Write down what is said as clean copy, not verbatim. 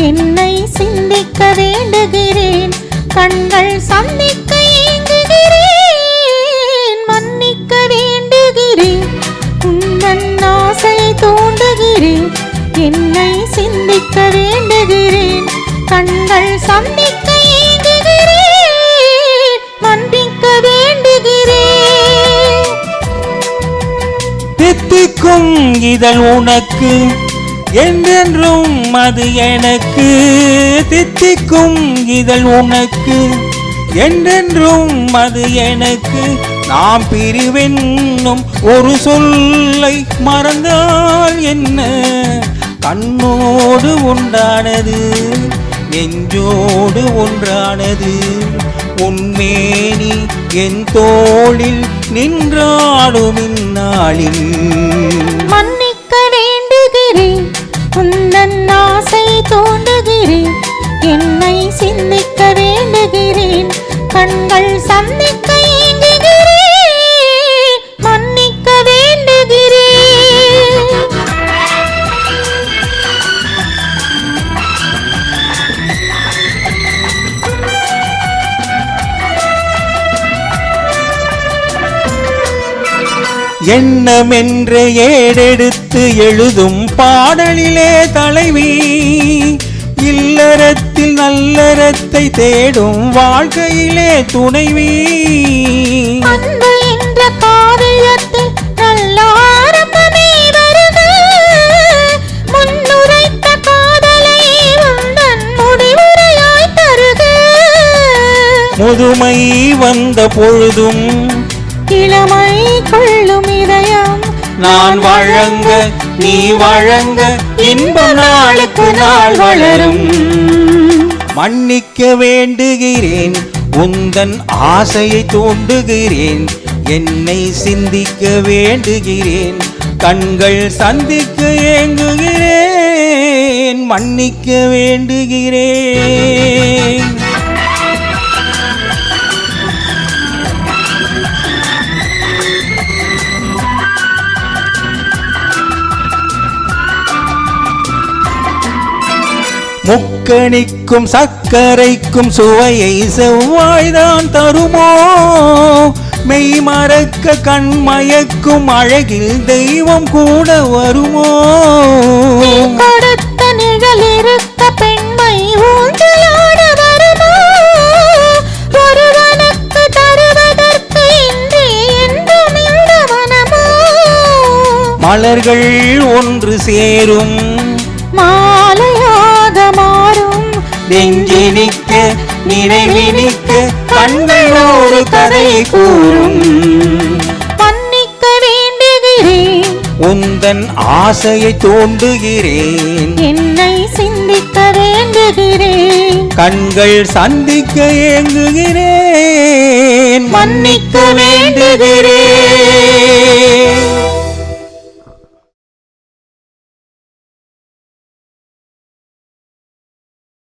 என்னை சிந்திக்க வேண்டுகிறேன், கண்கள் சந்திக்க ஏங்குகிறேன். மன்னிக்க வேண்டுகிறேன், உந்தன் ஆசை தூண்டுகிறேன். என்னை சிந்திக்க வேண்டுகிறேன், கண்கள் சந்திக்க ஏங்குகிறேன். மன்னிக்க வேண்டுகிறேன். தித்திக்கும் இதழ் உனக்கு, என்றென்றும் அது எனக்கு. தித்திக்கும் இதழ் உனக்கு, என்றென்றும் அது எனக்கு. நாம் பிரிவென்னும் ஒரு சொல்லை மறந்தால் என்ன? கண்ணோடு ஒன்றானது, நெஞ்சோடு ஒன்றானது. உன்மேனி என் தோளில் நின்றாடும் இந்நாளில். மன்னிக்க வேண்டுகிறேன், உந்தன் ஆசை தூண்டுகிறேன். என்னை சிந்திக்க வேண்டுகிறேன், கண்கள் சந்திக்க ஏங்குகிறேன். மன்னிக்க வேண்டுகிறேன். எண்ணம் என்ற ஏடெடுத்து எழுதும் பாடலிலே தலைவி, இல்லறத்தில் நல்லறத்தை தேடும் வாழ்க்கையிலே துணைவி. அன்பு என்ற காவியத்தில் நல்ல ஆரம்பமே வருக, முன்னுரைத்த காதலை உந்தன் முடிவுரையாய் தருக. முதுமை வந்த பொழுதும் இளமை கொள்ளும் இதயம் நான் வழங்க நீ வழங்க, இன்ப நாளுக்கு நாள் வளரும். மன்னிக்க வேண்டுகிறேன், உந்தன் ஆசையை தூண்டுகிறேன். என்னை சிந்திக்க வேண்டுகிறேன், கண்கள் சந்திக்க ஏங்குகிறேன். மன்னிக்க வேண்டுகிறேன். முக்கணிக்கும் சர்க்கரைக்கும் சுவையை செவ்வாய்தான் தருமோ? மெய் மறக்க கண்மயக்கும் அழகில் தெய்வம் கூட வருமோ? கொடுத்த நிழல் இருக்க பெண்மை ஊஞ்சலாட வருமோ? ஒருவனுக்கு தருவதற்கு இன்றி என்றும் இந்த மனமோ? மலர்கள் ஒன்று சேரும் மாலையாக மாறும், நெஞ்சினிக்க நினைவினிக்க கண்களோடு கதை கூறும். மன்னிக்க வேண்டுகிறேன், உந்தன் ஆசையை தூண்டுகிறேன். என்னை சிந்திக்க வேண்டுகிறேன், கண்கள் சந்திக்க ஏங்குகிறேன். மன்னிக்க வேண்டுகிறேன்.